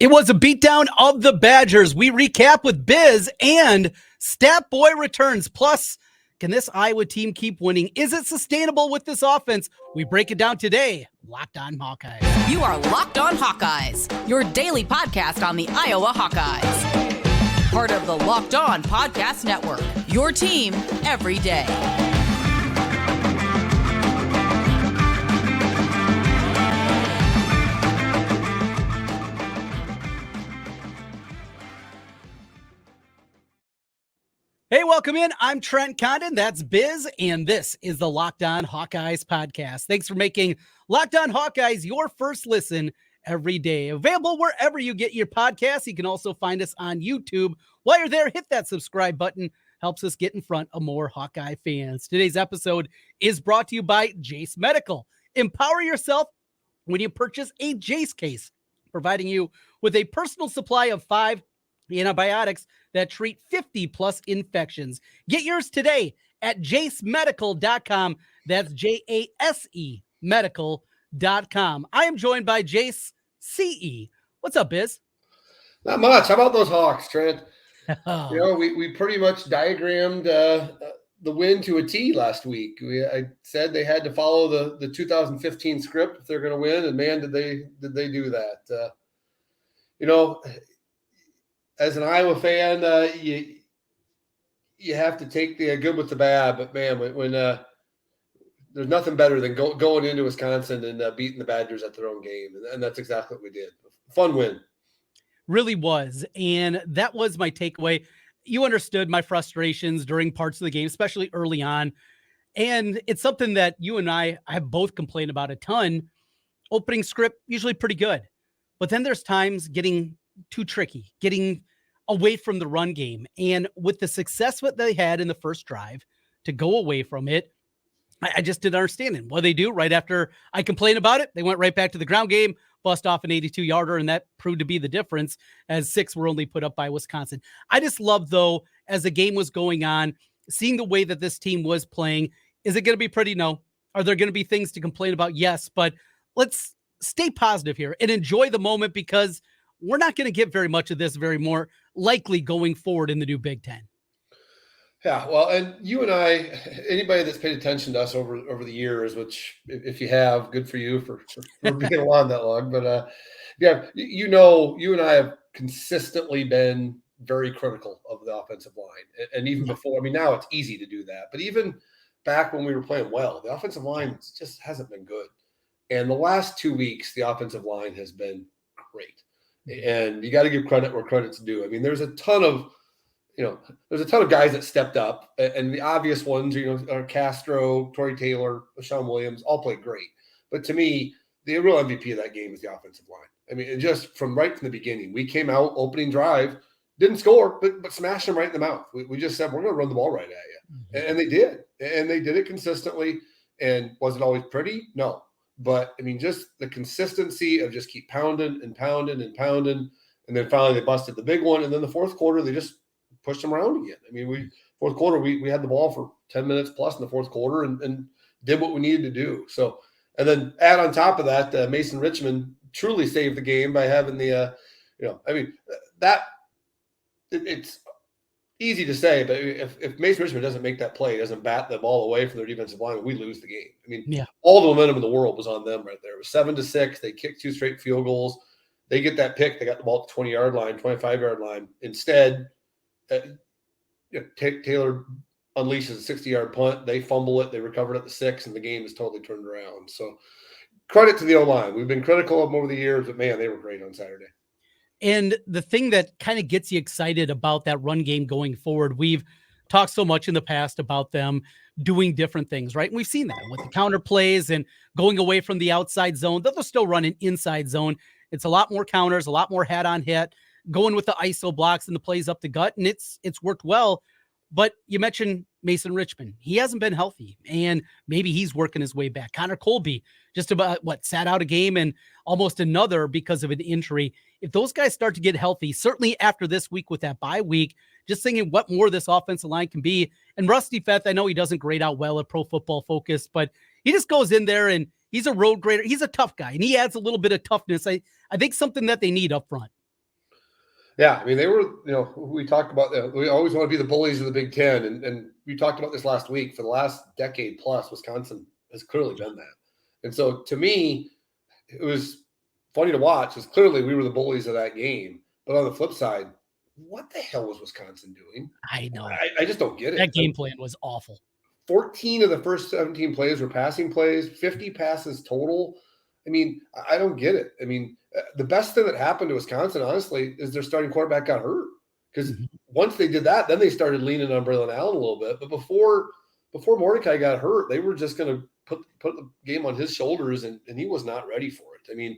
It was a beatdown of the Badgers. We recap with Biz and Stat Boy returns. Plus, can this Iowa team keep winning? Is it sustainable with this offense? We break it down today. Locked on Hawkeyes. You are Locked on Hawkeyes, your daily podcast on the Iowa Hawkeyes. Part of the Locked On Podcast Network, your team every day. Hey, welcome in. I'm Trent Condon. That's Biz, and this is the Locked On Hawkeyes podcast. Thanks for making Locked On Hawkeyes your first listen every day. Available wherever you get your podcasts. You can also find us on YouTube. While you're there, hit that subscribe button. Helps us get in front of more Hawkeye fans. Today's episode is brought to you by Jase Medical. Empower yourself when you purchase a Jase case, providing you with a personal supply of 5 antibiotics that treat 50 plus infections. Get yours today at jasemedical.com. That's Jase medical.com. I am joined by Jase CE. What's up, Biz? Not much. How about those Hawks, Trent? You know, we pretty much diagrammed the win to a T last week. I said they had to follow the 2015 script if they're going to win, and man, did they do that. You know, as an Iowa fan, you have to take the good with the bad. But man, when there's nothing better than going into Wisconsin and beating the Badgers at their own game, and that's exactly what we did. Fun win. Really was, and that was my takeaway. You understood my frustrations during parts of the game, especially early on, and it's something that you and I have both complained about a ton. Opening script usually pretty good, but then there's times getting too tricky, getting away from the run game. And with the success that they had in the first drive, to go away from it, I just didn't understand it. What they do right after I complained about it, they went right back to the ground game, bust off an 82-yarder, and that proved to be the difference as 6 were only put up by Wisconsin. I just love, though, as the game was going on, seeing the way that this team was playing. Is it going to be pretty? No. Are there going to be things to complain about? Yes, but let's stay positive here and enjoy the moment, because we're not going to get very much of this very more likely going forward in the new Big Ten. Yeah, well, and you and I, anybody that's paid attention to us over the years, which if you have, good for you for being along that long. But yeah, you know, you and I have consistently been very critical of the offensive line, and even before. I mean, now it's easy to do that, but even back when we were playing well, the offensive line just hasn't been good. And the last 2 weeks, the offensive line has been great. And you got to give credit where credit's due. I mean, there's a ton of guys that stepped up, and the obvious ones, you know, are Castro, Torrey Taylor, Sean Williams, all played great. But to me, the real MVP of that game is the offensive line. I mean, just from the beginning, we came out opening drive, didn't score, but smashed them right in the mouth. We just said, we're going to run the ball right at you. And they did. And they did it consistently. And was it always pretty? No. But, I mean, just the consistency of just keep pounding and pounding and pounding. And then finally they busted the big one. And then the fourth quarter, they just pushed them around again. I mean, fourth quarter, we had the ball for 10 minutes plus in the fourth quarter and did what we needed to do. So, and then add on top of that, Mason Richmond truly saved the game by having the, it's easy to say, but if Mason Richmond doesn't make that play, doesn't bat the ball away from their defensive line, we lose the game. I mean, all the momentum in the world was on them right there. It was 7-6. They kicked 2 straight field goals. They get that pick. They got the ball at the 20-yard line, 25-yard line. Instead, Taylor unleashes a 60-yard punt. They fumble it. They recovered at the 6, and the game is totally turned around. So credit to the O-line. We've been critical of them over the years, but, man, they were great on Saturday. And the thing that kind of gets you excited about that run game going forward, we've talked so much in the past about them doing different things, right? And we've seen that with the counter plays and going away from the outside zone. They'll still run an inside zone. It's a lot more counters, a lot more hat on hit, going with the ISO blocks and the plays up the gut. And it's worked well. But you mentioned Mason Richmond. He hasn't been healthy, and maybe he's working his way back. Connor Colby just about sat out a game and almost another because of an injury. If those guys start to get healthy, certainly after this week with that bye week, just thinking what more this offensive line can be. And Rusty Feth, I know he doesn't grade out well at Pro Football Focus, but he just goes in there and he's a road grader. He's a tough guy, and he adds a little bit of toughness. I think something that they need up front. Yeah, I mean, they were, we talked about that. We always want to be the bullies of the Big Ten. And we talked about this last week. For the last decade plus, Wisconsin has clearly been that. And so to me, it was funny to watch because clearly we were the bullies of that game. But on the flip side, what the hell was Wisconsin doing? I know. I just don't get it. That game plan was awful. 14 of the first 17 plays were passing plays, 50 passes total. I mean, I don't get it. I mean, the best thing that happened to Wisconsin, honestly, is their starting quarterback got hurt. Because once they did that, then they started leaning on Braylon Allen a little bit. But before Mordecai got hurt, they were just going to put the game on his shoulders, and he was not ready for it. I mean,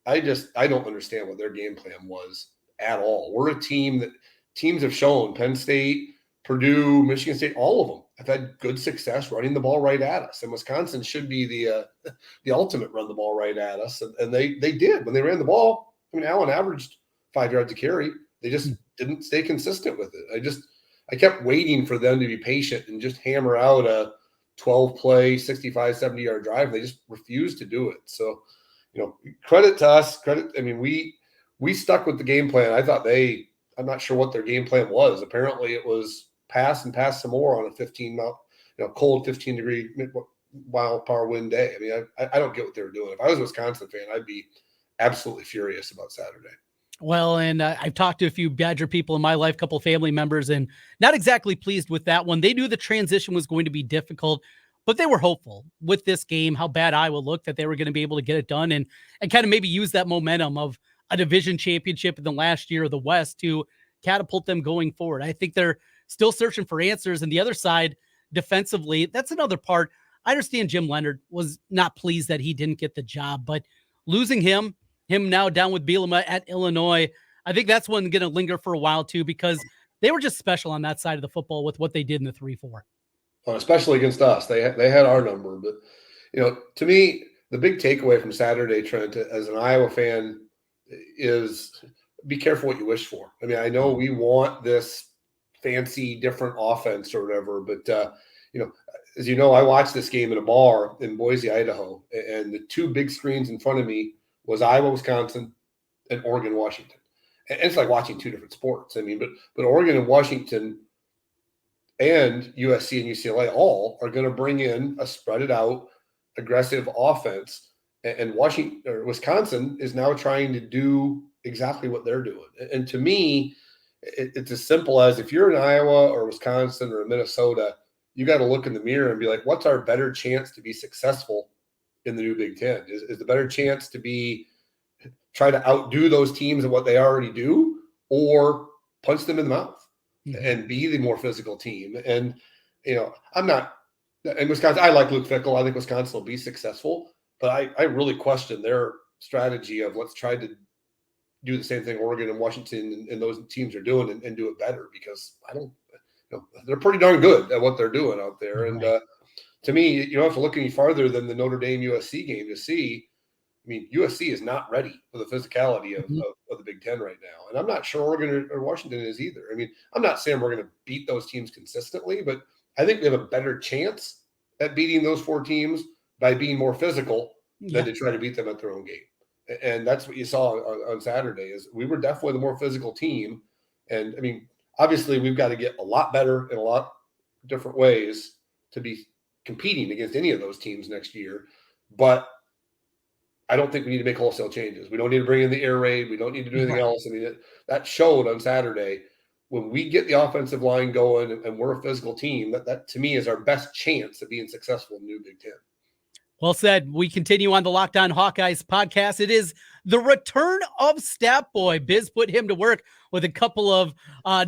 I don't understand what their game plan was at all. We're a team that teams have shown, Penn State, Purdue, Michigan State, all of them have had good success running the ball right at us. And Wisconsin should be the ultimate run the ball right at us. And they did. When they ran the ball, I mean, Allen averaged 5 yards a carry. They just didn't stay consistent with it. I kept waiting for them to be patient and just hammer out a 12-play, 65, 70-yard drive. They just refused to do it. So, credit to us. I mean, we stuck with the game plan. I thought I'm not sure what their game plan was. Apparently it was pass and pass some more on a cold 15-degree mile per hour wind day. I mean, I don't get what they were doing. If I was a Wisconsin fan, I'd be absolutely furious about Saturday. Well, and I've talked to a few Badger people in my life, a couple of family members, and not exactly pleased with that one. They knew the transition was going to be difficult, but they were hopeful with this game, how bad Iowa looked, that they were going to be able to get it done and kind of maybe use that momentum of a division championship in the last year of the West to catapult them going forward. I think they're still searching for answers. And the other side, defensively, that's another part. I understand Jim Leonard was not pleased that he didn't get the job, but losing him now down with Bielema at Illinois, I think that's one going to linger for a while too, because they were just special on that side of the football with what they did in the 3-4. Well, especially against us. They had our number. But, to me, the big takeaway from Saturday, Trent, as an Iowa fan, is be careful what you wish for. I mean, I know we want this fancy, different offense or whatever, but, as you know, I watched this game in a bar in Boise, Idaho, and the two big screens in front of me was Iowa, Wisconsin, and Oregon, Washington. And it's like watching two different sports. I mean, but Oregon and Washington and USC and UCLA all are going to bring in a spread it out, aggressive offense. And Wisconsin is now trying to do exactly what they're doing. And to me, it's as simple as if you're in Iowa or Wisconsin or Minnesota, you got to look in the mirror and be like, what's our better chance to be successful in the new Big Ten? Is the better chance to try to outdo those teams at what they already do, or punch them in the mouth and be the more physical team? And, I'm not – in Wisconsin, I like Luke Fickell. I think Wisconsin will be successful. But I really question their strategy of let's try to do the same thing Oregon and Washington and those teams are doing and do it better, because they're pretty darn good at what they're doing out there. And to me, you don't have to look any farther than the Notre Dame USC game to see. I mean, USC is not ready for the physicality of the Big Ten right now. And I'm not sure Oregon or Washington is either. I mean, I'm not saying we're going to beat those teams consistently, but I think we have a better chance at beating those four teams by being more physical than to try to beat them at their own game. And that's what you saw on Saturday is we were definitely the more physical team. And I mean, obviously we've got to get a lot better in a lot of different ways to be competing against any of those teams next year. But I don't think we need to make wholesale changes. We don't need to bring in the air raid. We don't need to do anything else. I mean, that showed on Saturday. When we get the offensive line going and we're a physical team, that to me is our best chance of being successful in the new Big Ten. Well said. We continue on the Locked On Hawkeyes podcast. It is the return of Stat Boy. Biz put him to work with a couple of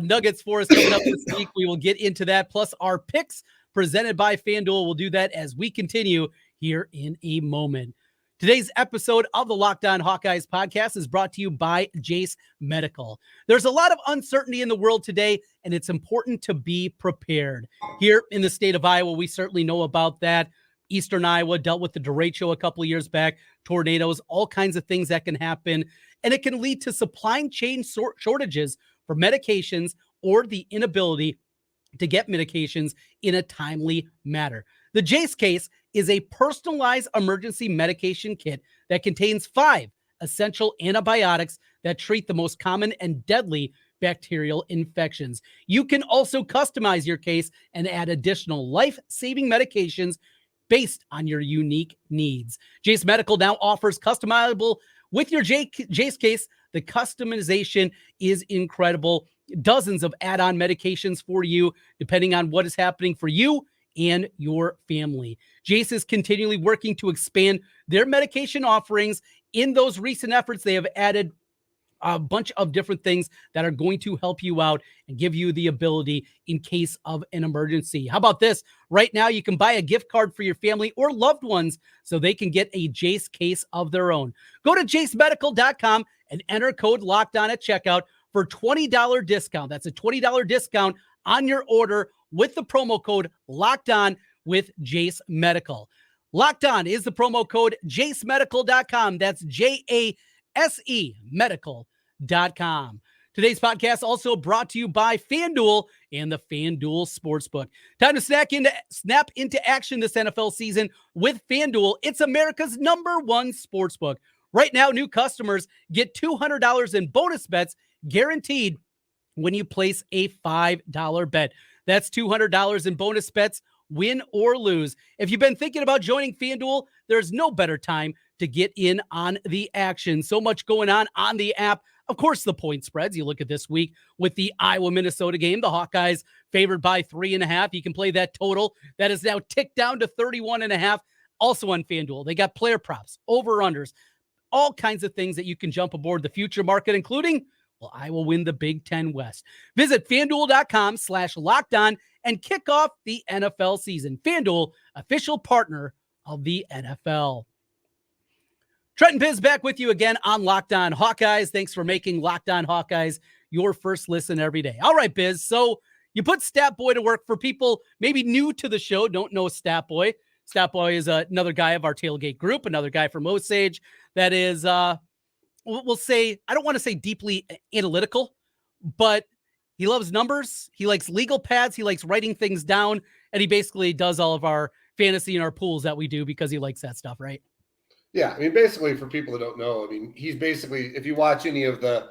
nuggets for us coming up this week. We will get into that, plus our picks presented by FanDuel. We'll do that as we continue here in a moment. Today's episode of the Locked On Hawkeyes podcast is brought to you by Jase Medical. There's a lot of uncertainty in the world today, and it's important to be prepared. Here in the state of Iowa, we certainly know about that. Eastern Iowa dealt with the derecho a couple of years back, tornadoes, all kinds of things that can happen. And it can lead to supply chain shortages for medications or the inability to get medications in a timely manner. The Jase case is a personalized emergency medication kit that contains 5 essential antibiotics that treat the most common and deadly bacterial infections. You can also customize your case and add additional life-saving medications based on your unique needs. Jase Medical now offers customizable with your Jase case. The customization is incredible. Dozens of add-on medications for you, depending on what is happening for you and your family. Jase is continually working to expand their medication offerings. In those recent efforts, they have added a bunch of different things that are going to help you out and give you the ability in case of an emergency. How about this? Right now, you can buy a gift card for your family or loved ones so they can get a Jase case of their own. Go to jasemedical.com and enter code LOCKEDON at checkout for $20 discount. That's a $20 discount on your order with the promo code LOCKEDON with Jase Medical. Locked On is the promo code, jasemedical.com. That's JASE medical.com. Today's podcast also brought to you by FanDuel and the FanDuel Sportsbook. Time to snap into action this NFL season with FanDuel. It's America's #1 sportsbook. Right now, new customers get $200 in bonus bets guaranteed when you place a $5 bet. That's $200 in bonus bets, win or lose. If you've been thinking about joining FanDuel, there's no better time to get in on the action. So much going on the app. Of course, the point spreads. You look at this week with the Iowa-Minnesota game, the Hawkeyes favored by 3.5. You can play that total. That is now ticked down to 31.5. Also on FanDuel, they got player props, over-unders, all kinds of things that you can jump aboard the future market, including, well, I will win the Big Ten West. Visit FanDuel.com/LockedOn and kick off the NFL season. FanDuel, official partner of the NFL. Trent and Biz back with you again on Locked On Hawkeyes. Thanks for making Locked On Hawkeyes your first listen every day. All right, Biz. So you put Stat Boy to work. For people maybe new to the show, don't know Stat Boy. Stat Boy is another guy of our tailgate group, another guy from Osage that is, we'll say, I don't want to say deeply analytical, but he loves numbers. He likes legal pads. He likes writing things down. And he basically does all of our fantasy and our pools that we do because he likes that stuff, right? Yeah. I mean, basically, for people that don't know, I mean, he's basically, if you watch any of the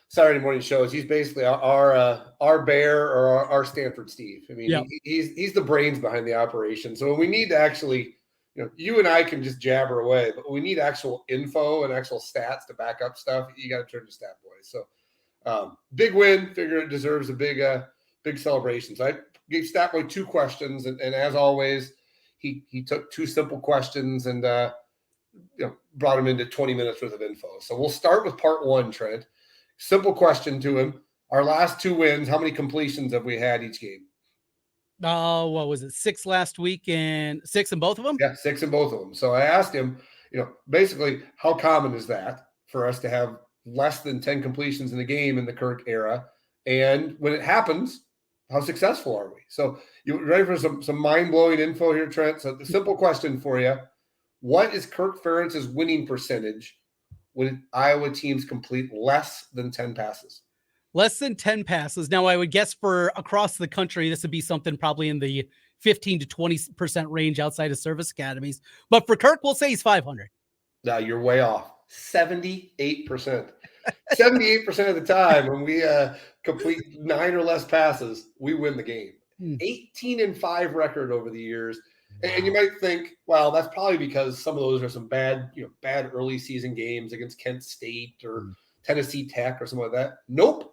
Saturday morning shows, he's basically our Bear or our Stanford Steve. I mean, yep. He's the brains behind the operation. So when we need to actually, you and I can just jabber away, but we need actual info and actual stats to back up stuff. You got to turn to Stat Boy. So big win. Figure it deserves a big celebration. So I gave Stat Boy 2 questions, and as always, he took 2 simple questions and brought him into 20 minutes worth of info. So we'll start with part 1, Trent. Simple question to him. Our last 2 wins, how many completions have we had each game? What was it? 6 last week and 6 in both of them? Yeah, 6 in both of them. So I asked him, basically, how common is that for us to have less than 10 completions in a game in the Kirk era? And when it happens, how successful are we? So you ready for some mind-blowing info here, Trent? So the simple question for you, what is Kirk Ferentz's winning percentage when Iowa teams complete less than 10 passes? Less than 10 passes. Now, I would guess for across the country, this would be something probably in the 15 to 20% range outside of service academies. But for Kirk, we'll say he's 500. No, you're way off. 78%. 78% of the time when we complete 9 or less passes, we win the game. 18-5 record over the years. And you might think, well, that's probably because some of those are some bad early season games against Kent State or Tennessee Tech or something like that. Nope.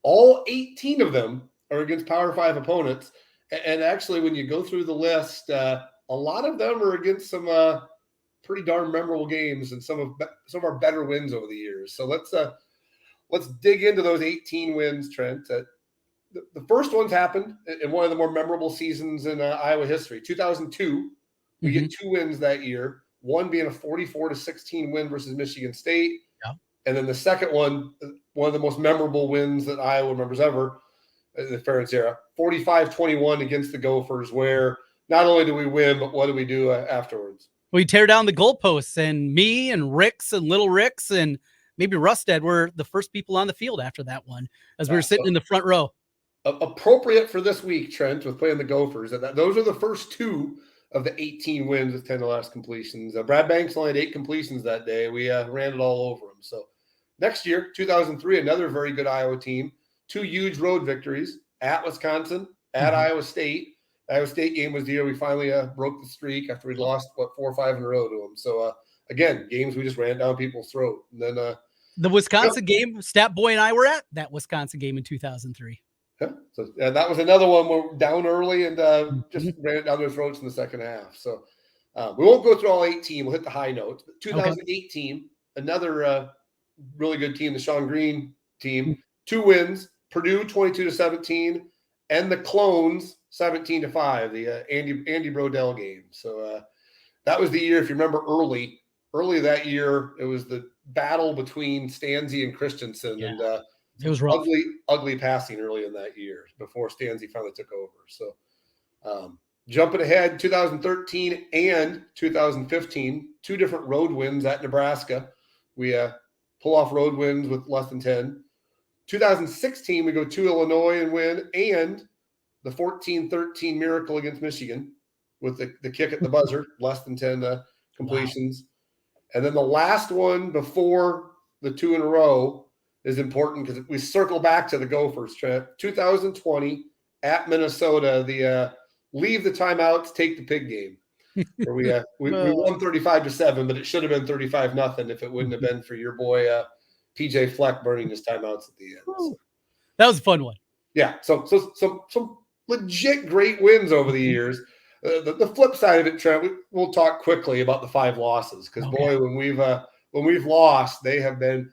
All 18 of them are against Power 5 opponents. And actually, when you go through the list, a lot of them are against some pretty darn memorable games and some of our better wins over the years. So let's dig into those 18 wins, Trent. The first ones happened in one of the more memorable seasons in Iowa history. 2002, we get 2 wins that year. One being a 44-16 win versus Michigan State. Yeah. And then the second one of the most memorable wins that Iowa remembers ever in the Ferentz era, 45-21 against the Gophers, where not only do we win, but what do we do afterwards? We tear down the goalposts, and me and Ricks and Little Ricks and maybe Rustad were the first people on the field after that one as we were sitting in the front row. Appropriate for this week, Trent, with playing the Gophers. Those are the first 2 the 18 wins with 10 or less completions. Brad Banks only had 8 completions that day. We ran it all over him. So next year, 2003, another very good Iowa team. 2 huge road victories at Wisconsin, at Iowa State. The Iowa State game was the year we finally broke the streak after we'd lost, 4 or 5 in a row to them. So, again, games we just ran down people's throat. And then the Wisconsin game, Stat Boy and I were at that Wisconsin game in 2003. Yeah. So that was another one where we're down early and just ran it down their throats in the second half. So we won't go through all 18. We'll hit the high notes. But 2018, another really good team, the Sean Green team, 2 wins, Purdue 22-17, and the Clones 17-5, the Andy Brodell game. So that was the year, if you remember, early that year, it was the battle between Stanzi and Christensen, and it was rough. Ugly passing early in that year before Stanzi finally took over. So jumping ahead, 2013 and 2015, 2 different road wins at Nebraska. We pull off road wins with less than 10. 2016, we go to Illinois and win, and the 14-13 miracle against Michigan with the kick at the buzzer, less than 10 completions. Wow. And then the last one before the 2 in a row is important because we circle back to the Gophers. 2020 at Minnesota, the leave the timeouts, take the pig game. Where we won 35-7, but it should have been 35-0 if it wouldn't have been for your boy PJ Fleck burning his timeouts at the end. So, that was a fun one. Yeah, so some legit great wins over the years. The flip side of it, Trent, we'll talk quickly about the 5 losses because boy, when we've lost, they have been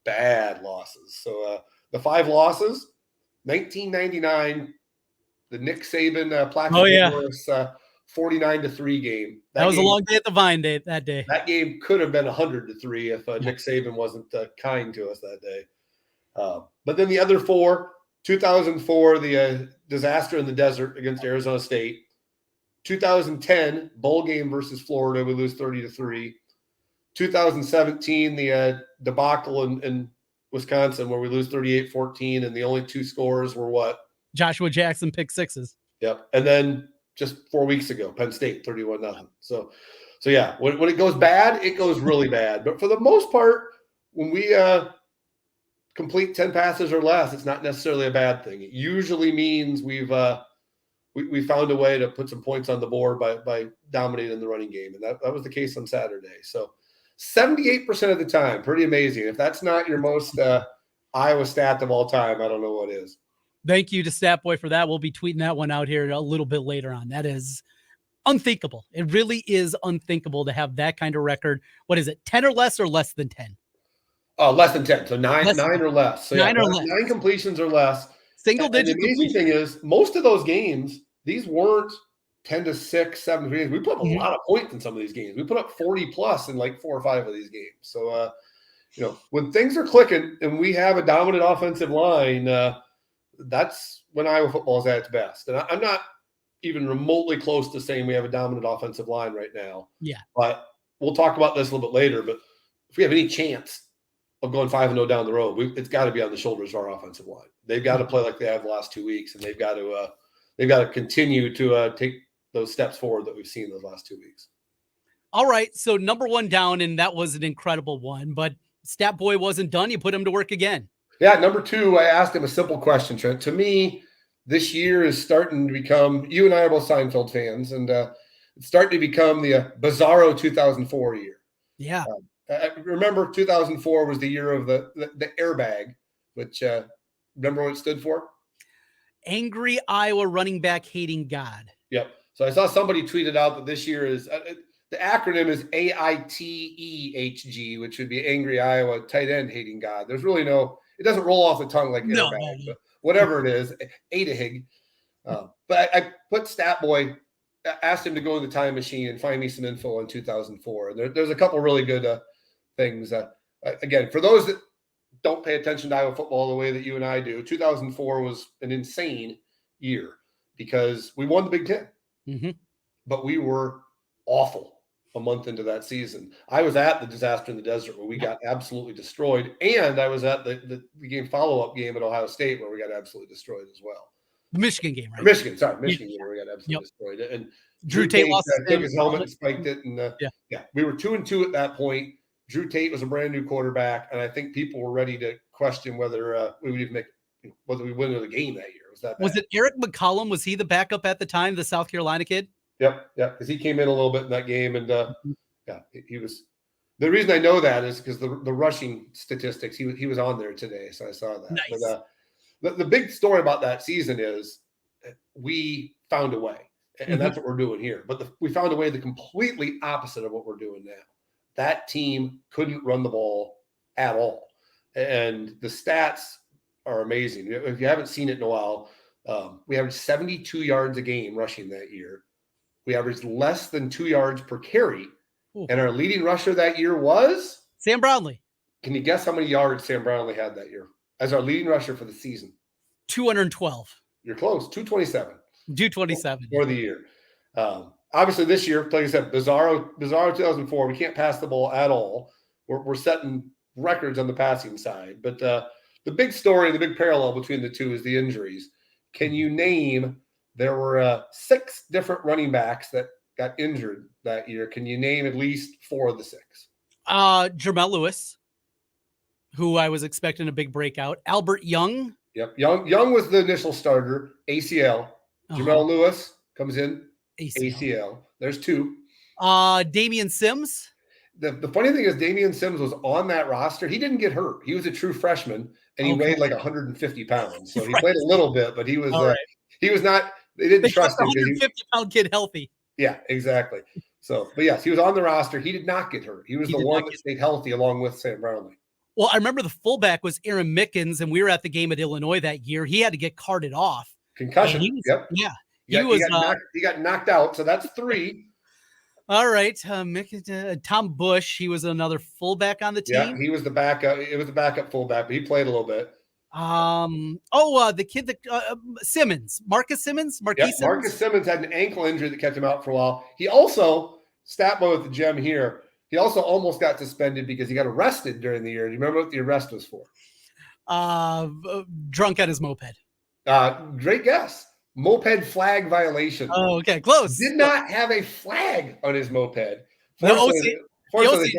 bad losses. So the 5 losses, 1999, the Nick Saban Plaxico 49-3 game. That was a long day at the Vine day that day. That game could have been 100-3 if Nick Saban wasn't kind to us that day. But then the other 4, 2004, the disaster in the desert against Arizona State. 2010, bowl game versus Florida, we lose 30-3. 2017, the debacle in Wisconsin where we lose 38-14, and the only 2 scores were what? Joshua Jackson pick 6s. Yep. And then just 4 weeks ago, Penn State 31-0. So yeah, when it goes bad, it goes really bad. But for the most part, when we complete 10 passes or less, it's not necessarily a bad thing. It usually means we found a way to put some points on the board by dominating the running game. And that was the case on Saturday. So 78% of the time, pretty amazing. If that's not your most Iowa stat of all time, I don't know what is. Thank you to Stat Boy for that. We'll be tweeting that one out here a little bit later on. That is unthinkable. It really is unthinkable to have that kind of record. What is it? 10 or less than 10? Less than 10. So 9 or less. So 9 or less. 9 completions or less. Single digit. The amazing thing is most of those games, these weren't 10-6, 7 games. We put up a lot of points in some of these games. We put up 40 plus in like 4 or 5 of these games. So, when things are clicking and we have a dominant offensive line, that's when Iowa football is at its best. And I'm not even remotely close to saying we have a dominant offensive line right now. Yeah. But we'll talk about this a little bit later. But if we have any chance of going 5-0 down the road, it's got to be on the shoulders of our offensive line. They've got to play like they have the last 2 weeks, and they've got to continue to take those steps forward that we've seen those last 2 weeks. All right. So number 1 down, and that was an incredible one, but Stat Boy wasn't done. You put him to work again. Yeah. Number 2, I asked him a simple question, Trent. To me, this year is starting to become, you and I are both Seinfeld fans, and it's starting to become the bizarro 2004 year. Yeah. Remember 2004 was the year of the airbag, which remember what it stood for? Angry Iowa running back hating God. Yep. So I saw somebody tweeted out that this year is the acronym is AITEHG, which would be Angry Iowa Tight End Hating God. There's really it doesn't roll off the tongue like airbag, but whatever it is, AITEHG. But I put Stat Boy, asked him to go in the time machine and find me some info on 2004. And there's a couple really good things. Again, for those that don't pay attention to Iowa football the way that you and I do, 2004 was an insane year because we won the Big Ten, but we were awful a month into that season. I was at the disaster in the desert where we got absolutely destroyed, and I was at the game follow-up game at Ohio State where we got absolutely destroyed as well. The Michigan game, right? Michigan game where we got absolutely destroyed. And Drew Tate lost took his helmet and spiked it. And yeah, we were 2-2 at that point. Drew Tate was a brand new quarterback, and I think people were ready to question whether we would even whether we win the game that year. Was it Eric McCollum? Was he the backup at the time, the South Carolina kid? Yep, because he came in a little bit in that game, and he was. The reason I know that is because the rushing statistics, he was on there today, so I saw that. Nice. But the big story about that season is we found a way, and that's what we're doing here. But we found a way the completely opposite of what we're doing now. That team couldn't run the ball at all, and the stats are amazing. If you haven't seen it in a while, we averaged 72 yards a game rushing that year. We averaged less than 2 yards per carry. Ooh. And our leading rusher that year was? Sam Brownlee. Can you guess how many yards Sam Brownlee had that year as our leading rusher for the season? 212. You're close. 227. 227. For the year. Obviously, this year, like I said, Bizarro 2004, we can't pass the ball at all. We're setting records on the passing side. But the big story, the big parallel between the two is the injuries. Can you name, there were 6 different running backs that got injured that year. Can you name at least 4 of the 6? Jermel Lewis, who I was expecting a big breakout. Albert Young. Yep. Young was the initial starter, ACL. Jermel Lewis comes in, ACL. There's 2. Damian Sims. The funny thing is Damian Sims was on that roster. He didn't get hurt. He was a true freshman, and he weighed like 150 pounds. So he played a little bit, but he was he was not. They didn't trust him. 150-pound kid healthy. Yeah, exactly. So, but yes, he was on the roster. He did not get hurt. He was the one that stayed healthy along with Sam Brownlee. Well, I remember the fullback was Aaron Mickens, and we were at the game at Illinois that year. He had to get carted off. Concussion. Yep. Yeah. He got knocked out. So that's 3. All right. Tom Bush, he was another fullback on the team. Yeah, he was the backup. It was the backup fullback, but he played a little bit. The kid that Simmons, Marcus Simmons. Marcus Simmons had an ankle injury that kept him out for a while. He also, stat boy with the gem here, he also almost got suspended because he got arrested during the year. Do you remember what the arrest was for? Drunk at his moped. Great guess. Moped flag violation. Oh, okay, close. Did not have a flag on his moped. Fortunately,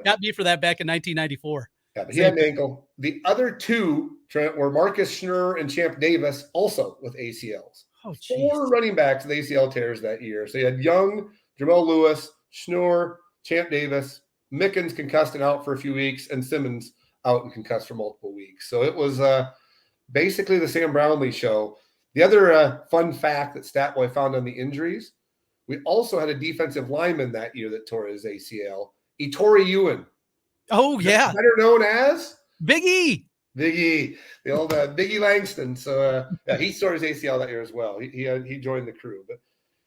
got me for that back in 1994. Yeah, but he had an ankle. The other 2, Trent, were Marcus Schnurr and Champ Davis, also with ACLs. Oh, geez. 4 running backs with ACL tears that year. So you had Young, Jermel Lewis, Schnurr, Champ Davis, Mickens concussed and out for a few weeks, and Simmons out and concussed for multiple weeks. So it was basically the Sam Brownlee show. The other fun fact that Statboy found on the injuries, we also had a defensive lineman that year that tore his ACL, Ettore Ewan. Oh, yeah. Better known as? Big E. The old Biggie Langston. So he tore his ACL that year as well. He joined the crew. But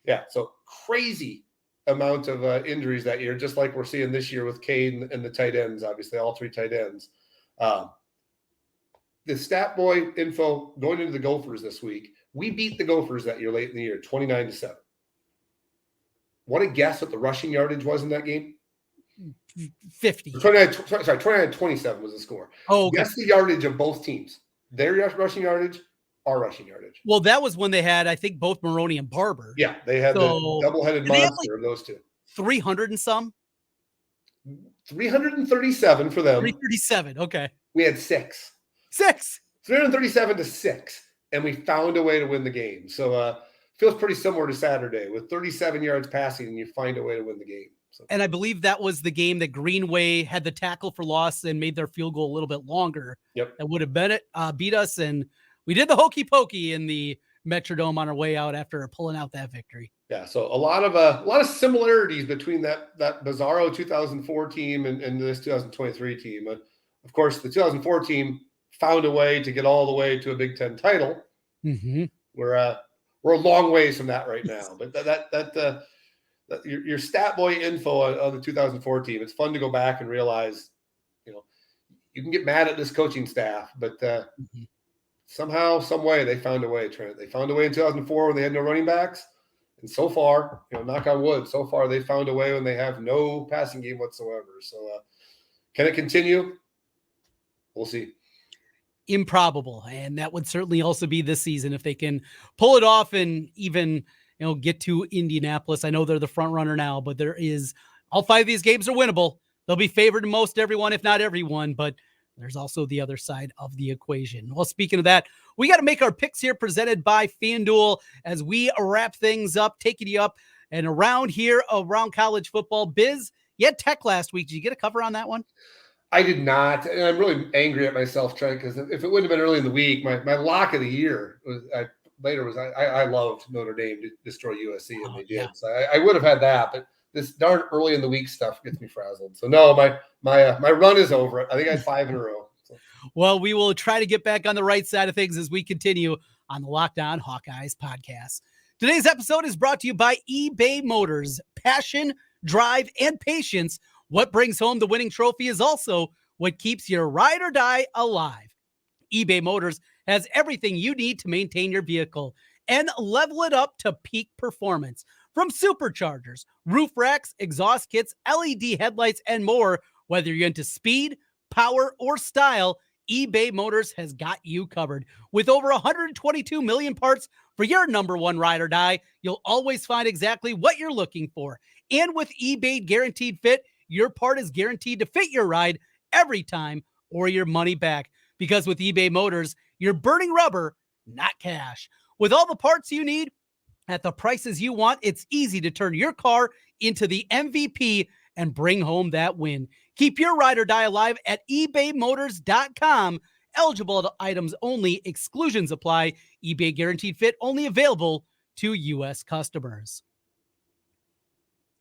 yeah, so crazy amount of injuries that year, just like we're seeing this year with Cade and the tight ends, obviously, all 3 tight ends. The stat boy info going into the Gophers this week, we beat the Gophers that year late in the year, 29-7. Want to guess what the rushing yardage was in that game? 50. 29-27 was the score. Oh, okay. Guess the yardage of both teams. Their rushing yardage, our rushing yardage. Well, that was when they had, I think, both Maroney and Barber. Yeah, they had the double-headed monster of those 2. 300 and some? 337 for them. 337, okay. We had 6. 337-6, and we found a way to win the game. So feels pretty similar to Saturday with 37 yards passing, and you find a way to win the game. So. And I believe that was the game that Greenway had the tackle for loss and made their field goal a little bit longer. Yep. That would have beat us, and we did the hokey pokey in the Metrodome on our way out after pulling out that victory. Yeah, so a lot of similarities between that Bizarro 2004 team and this 2023 team. Of course, the 2004 team found a way to get all the way to a Big Ten title. Mm-hmm. We're a long ways from that right now. But that your stat boy info on the 2004 team, it's fun to go back and realize, you can get mad at this coaching staff, but somehow, some way, they found a way, Trent. They found a way in 2004 when they had no running backs. And so far, knock on wood, so far they found a way when they have no passing game whatsoever. So can it continue? We'll see. Improbable. And that would certainly also be this season if they can pull it off and even, get to Indianapolis. I know they're the front runner now, but all 5 of these games are winnable. They'll be favored in most everyone, if not everyone, but there's also the other side of the equation. Well, speaking of that, we got to make our picks here presented by FanDuel as we wrap things up, taking you up and around here, around college football. Biz, you had Tech last week. Did you get a cover on that one? I did not, and I'm really angry at myself, Trent, because if it wouldn't have been early in the week, my lock of the year was I loved Notre Dame to destroy USC, and they did. Yeah. So I would have had that, but this darn early in the week stuff gets me frazzled. So no, my run is over. I think I had 5 in a row. So. Well, we will try to get back on the right side of things as we continue on the Locked On Hawkeyes podcast. Today's episode is brought to you by eBay Motors. Passion, drive, and patience. What brings home the winning trophy is also what keeps your ride or die alive. eBay Motors has everything you need to maintain your vehicle and level it up to peak performance. From superchargers, roof racks, exhaust kits, LED headlights, and more, whether you're into speed, power, or style, eBay Motors has got you covered. With over 122 million parts for your number one ride or die, you'll always find exactly what you're looking for. And with eBay Guaranteed Fit, your part is guaranteed to fit your ride every time or your money back. Because with eBay Motors, you're burning rubber, not cash. With all the parts you need at the prices you want, it's easy to turn your car into the MVP and bring home that win. Keep your ride or die alive at ebaymotors.com. Eligible items only. Exclusions apply. eBay Guaranteed Fit only available to U.S. customers.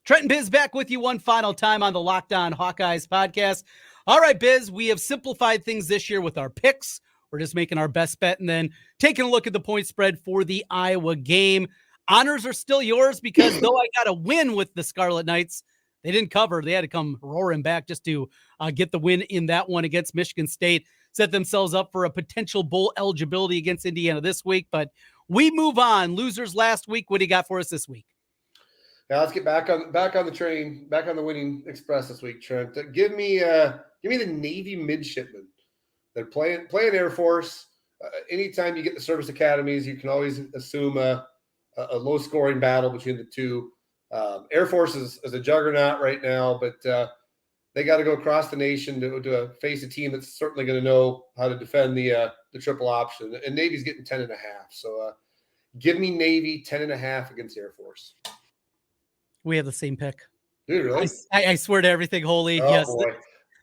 Trent and Biz back with you one final time on the Locked On Hawkeyes podcast. All right, Biz, we have simplified things this year with our picks. We're just making our best bet and then taking a look at the point spread for the Iowa game. Honors are still yours because though I got a win with the Scarlet Knights, they didn't cover. They had to come roaring back just to get the win in that one against Michigan State, set themselves up for a potential bowl eligibility against Indiana this week. But we move on. Losers last week. What do you got for us this week? Now let's get back on the train, back on the winning express this week, Trent. Give me the Navy midshipmen. They're playing Air Force. Anytime you get the service academies, you can always assume a low-scoring battle between the two. Air Force is a juggernaut right now, but they got to go across the nation to face a team that's certainly going to know how to defend the triple option. And Navy's getting 10.5. So give me Navy 10.5 against Air Force. We have the same pick. Dude, really? I swear to everything holy. Oh, yes. Boy.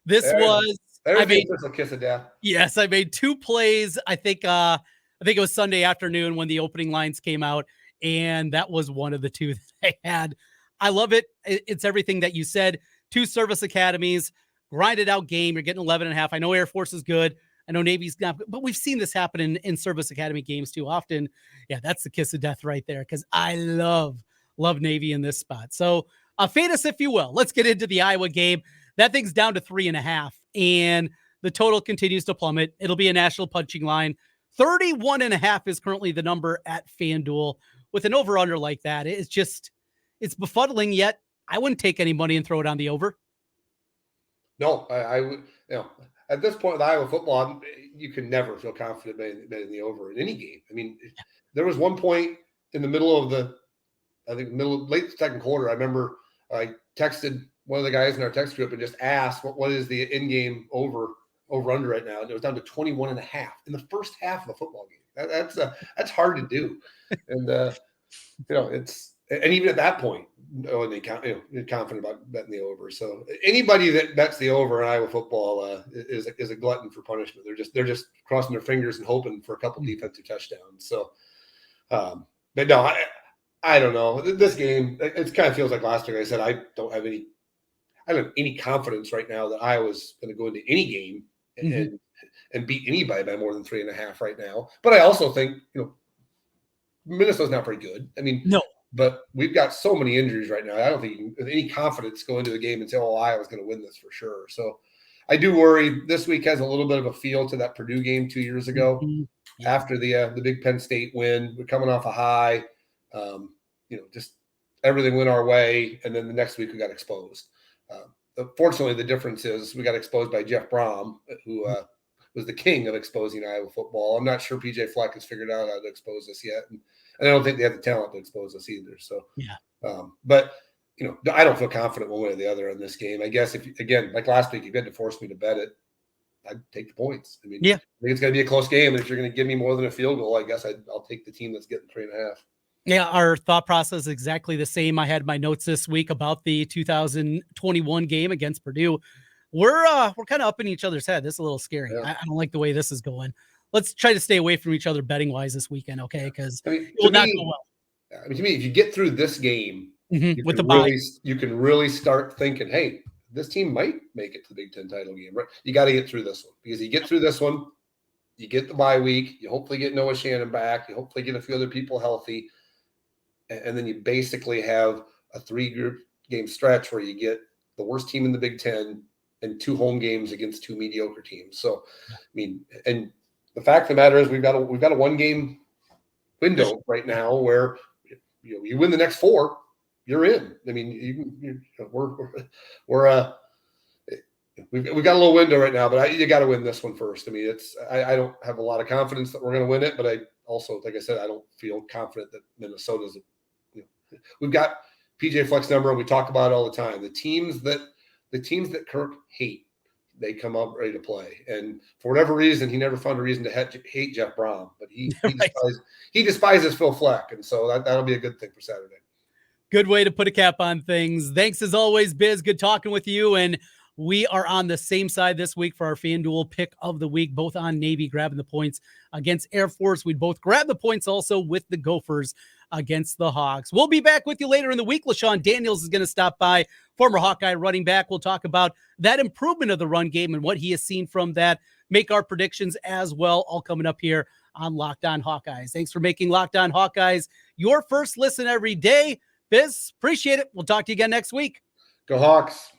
This was I made a kiss of death. Yes, I made 2 plays. I think it was Sunday afternoon when the opening lines came out, and that was one of the 2 that I had. I love it. It's everything that you said. 2 service academies, grinded out game. You're getting 11.5. I know Air Force is good. I know Navy's not, but we've seen this happen in service academy games too often. Yeah, that's the kiss of death right there because I love Navy in this spot. So fade us if you will. Let's get into the Iowa game. That thing's down to 3.5, and the total continues to plummet. It'll be a national punching line. 31.5 is currently the number at FanDuel. With an over-under like that, it's befuddling, yet I wouldn't take any money and throw it on the over. No, I would. At this point with Iowa football, you can never feel confident betting the over in any game. I mean, there was one point in the middle of late second quarter, I remember I texted one of the guys in our text group and just asked what is the in-game over under right now. And it was down to 21.5 in the first half of the football game. That's hard to do. And and even at that point, they confident about betting the over. So anybody that bets the over in Iowa football is a glutton for punishment. They're just crossing their fingers and hoping for a couple defensive touchdowns. So, but no, I don't know. This game, it kind of feels like last week. I said I don't have any confidence right now that Iowa's going to go into any game and beat anybody by more than 3.5 right now. But I also think Minnesota's not very good. I mean, no. But we've got so many injuries right now. I don't think you can, with any confidence, go into the game and say, "Oh, Iowa's going to win this for sure." So, I do worry. This week has a little bit of a feel to that Purdue game 2 years ago, after the Big Penn State win. We're coming off a high. Just everything went our way, and then the next week we got exposed. Fortunately, the difference is we got exposed by Jeff Brom, who was the king of exposing Iowa football. I'm not sure PJ Fleck has figured out how to expose us yet. And And I don't think they have the talent to expose us either. So, yeah. But, I don't feel confident one way or the other in this game. I guess again, like last week, if you had to force me to bet it, I'd take the points. I mean, yeah. I think it's going to be a close game. And if you're going to give me more than a field goal, I guess I'll take the team that's getting 3.5. Yeah, our thought process is exactly the same. I had my notes this week about the 2021 game against Purdue. We're kind of up in each other's head. This is a little scary. Yeah. I don't like the way this is going. Let's try to stay away from each other betting wise this weekend, okay? Because it will not go well. I mean, to me, if you get through this game, with the bye, you can really start thinking, hey, this team might make it to the Big Ten title game, right? You got to get through this one, because you get through this one, you get the bye week, you hopefully get Noah Shannon back, you hopefully get a few other people healthy, and then you basically have a 3-group game stretch where you get the worst team in the Big Ten and 2 home games against 2 mediocre teams. So, I mean, and the fact of the matter is we've got a 1-game window right now where you win the next 4, you're in. I mean, we've got a little window right now, but you got to win this one first. I mean, I don't have a lot of confidence that we're going to win it, but I also, like I said, I don't feel confident that Minnesota's. We've got PJ Fleck's number, and we talk about it all the time. The teams that Kirk hate, they come up ready to play. And for whatever reason, he never found a reason to hate Jeff Brom, but he despises Phil Fleck, and so that'll be a good thing for Saturday. Good way to put a cap on things. Thanks as always, Biz. Good talking with you. And we are on the same side this week for our FanDuel pick of the week, both on Navy grabbing the points against Air Force. We'd both grab the points also with the Gophers against the Hawks. We'll be back with you later in the week. LaShawn Daniels is going to stop by, former Hawkeye running back. We'll talk about that improvement of the run game and what he has seen from that, make our predictions as well, all coming up here on Locked On Hawkeyes. Thanks for making Locked On Hawkeyes your first listen every day. Biz, appreciate it. We'll talk to you again next week. Go Hawks.